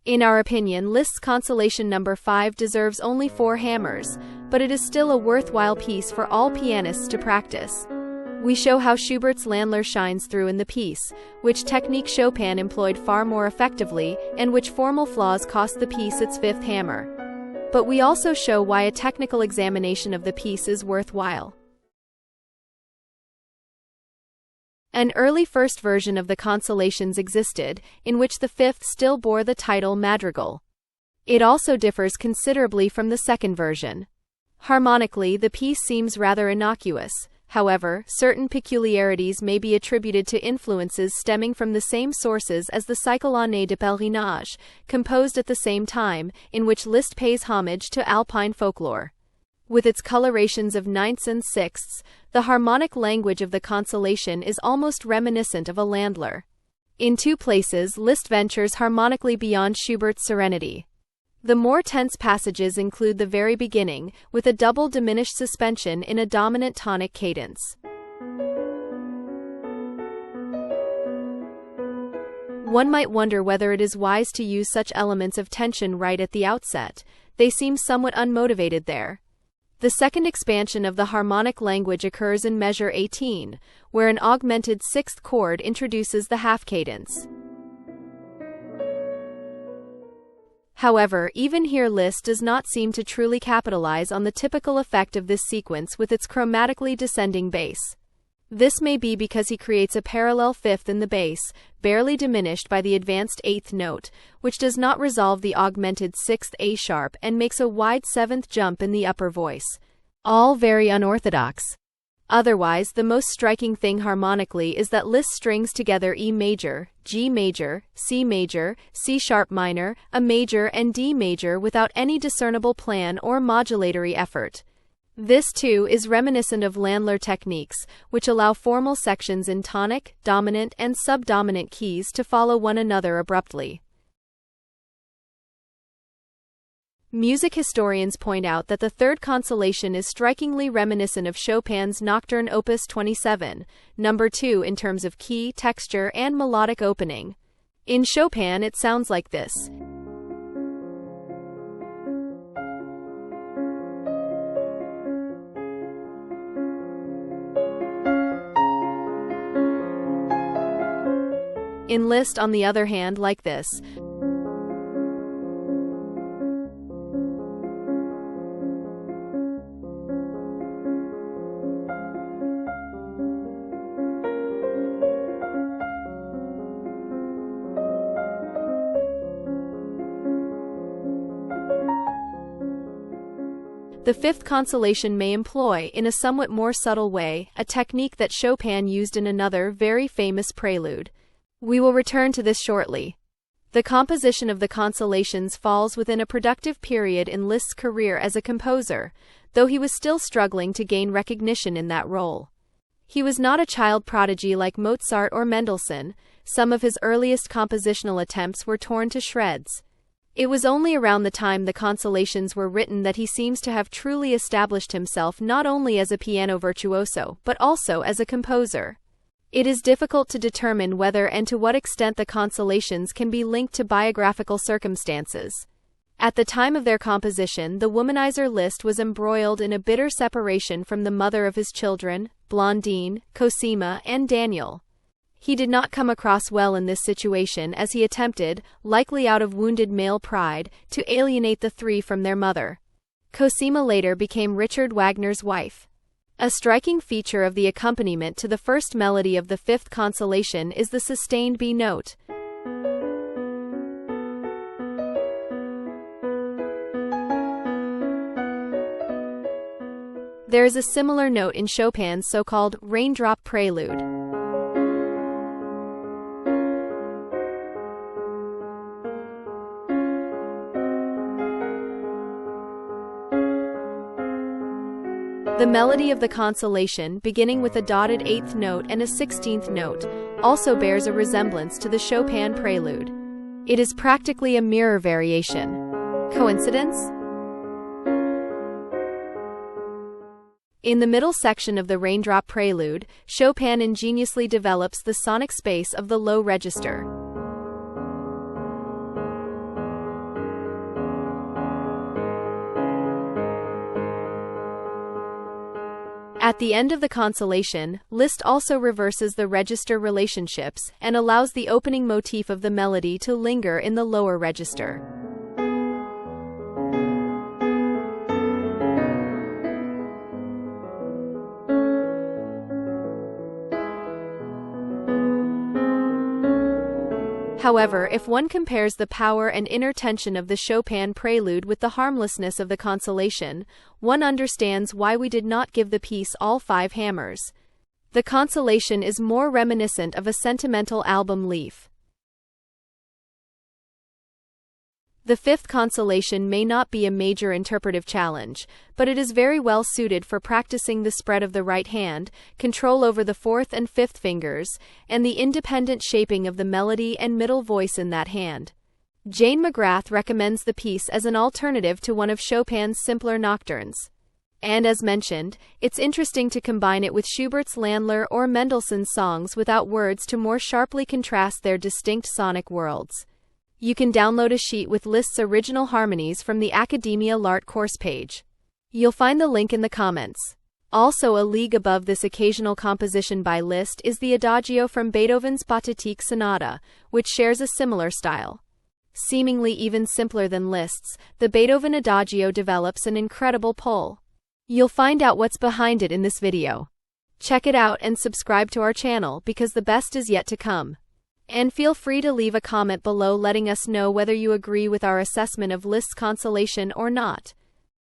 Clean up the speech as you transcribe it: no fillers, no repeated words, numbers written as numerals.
In our opinion, Liszt's Consolation No. 5 deserves only 4 hammers, but it is still a worthwhile piece for all pianists to practice. We show how Schubert's Landler shines through in the piece, which technique Chopin employed far more effectively, and which formal flaws cost the piece its 5th hammer. But we also show why a technical examination of the piece is worthwhile. An early first version of the Consolations existed, in which the 5th still bore the title madrigal. It also differs considerably from the second version. Harmonically, the piece seems rather innocuous. However, certain peculiarities may be attributed to influences stemming from the same sources as the Cycle Année de Pèlerinage, composed at the same time, in which Liszt pays homage to Alpine folklore. With its colorations of ninths and sixths, the harmonic language of the Consolation is almost reminiscent of a Landler. In 2 places, Liszt ventures harmonically beyond Schubert's serenity. The more tense passages include the very beginning, with a double diminished suspension in a dominant tonic cadence. One might wonder whether it is wise to use such elements of tension right at the outset. They seem somewhat unmotivated there. The second expansion of the harmonic language occurs in measure 18, where an augmented 6th chord introduces the half cadence. However, even here Liszt does not seem to truly capitalize on the typical effect of this sequence with its chromatically descending bass. This may be because he creates a parallel 5th in the bass, barely diminished by the advanced 8th note, which does not resolve the augmented 6th A-sharp and makes a wide 7th jump in the upper voice. All very unorthodox. Otherwise, the most striking thing harmonically is that Liszt strings together E major, G major, C major, C-sharp minor, A major and D major without any discernible plan or modulatory effort. This, too, is reminiscent of Landler techniques, which allow formal sections in tonic, dominant, and subdominant keys to follow one another abruptly. Music historians point out that the third Consolation is strikingly reminiscent of Chopin's Nocturne Opus 27, No. 2 in terms of key, texture, and melodic opening. In Chopin, it sounds like this. In Liszt, on the other hand, like this. The fifth Consolation may employ, in a somewhat more subtle way, a technique that Chopin used in another very famous prelude. We will return to this shortly. The composition of the Consolations falls within a productive period in Liszt's career as a composer, though he was still struggling to gain recognition in that role. He was not a child prodigy like Mozart or Mendelssohn. Some of his earliest compositional attempts were torn to shreds. It was only around the time the Consolations were written that he seems to have truly established himself not only as a piano virtuoso, but also as a composer. It is difficult to determine whether and to what extent the Consolations can be linked to biographical circumstances. At the time of their composition, the womanizer Liszt was embroiled in a bitter separation from the mother of his children, Blondine, Cosima, and Daniel. He did not come across well in this situation as he attempted, likely out of wounded male pride, to alienate the three from their mother. Cosima later became Richard Wagner's wife. A striking feature of the accompaniment to the first melody of the fifth Consolation is the sustained B note. There is a similar note in Chopin's so-called raindrop prelude. The melody of the Consolation, beginning with a dotted 8th note and a 16th note, also bears a resemblance to the Chopin prelude. It is practically a mirror variation. Coincidence? In the middle section of the raindrop prelude, Chopin ingeniously develops the sonic space of the low register. At the end of the Consolation, Liszt also reverses the register relationships and allows the opening motif of the melody to linger in the lower register. However, if one compares the power and inner tension of the Chopin prelude with the harmlessness of the Consolation, one understands why we did not give the piece all 5 hammers. The Consolation is more reminiscent of a sentimental album leaf. The 5th Consolation may not be a major interpretive challenge, but it is very well suited for practicing the spread of the right hand, control over the 4th and 5th fingers, and the independent shaping of the melody and middle voice in that hand. Jane McGrath recommends the piece as an alternative to one of Chopin's simpler nocturnes. And as mentioned, it's interesting to combine it with Schubert's Landler or Mendelssohn's songs without words to more sharply contrast their distinct sonic worlds. You can download a sheet with Liszt's original harmonies from the Academia L'Art course page. You'll find the link in the comments. Also, a league above this occasional composition by Liszt is the Adagio from Beethoven's Pathetique Sonata, which shares a similar style. Seemingly even simpler than Liszt's, the Beethoven Adagio develops an incredible pull. You'll find out what's behind it in this video. Check it out and subscribe to our channel because the best is yet to come. And feel free to leave a comment below letting us know whether you agree with our assessment of Liszt's Consolation or not.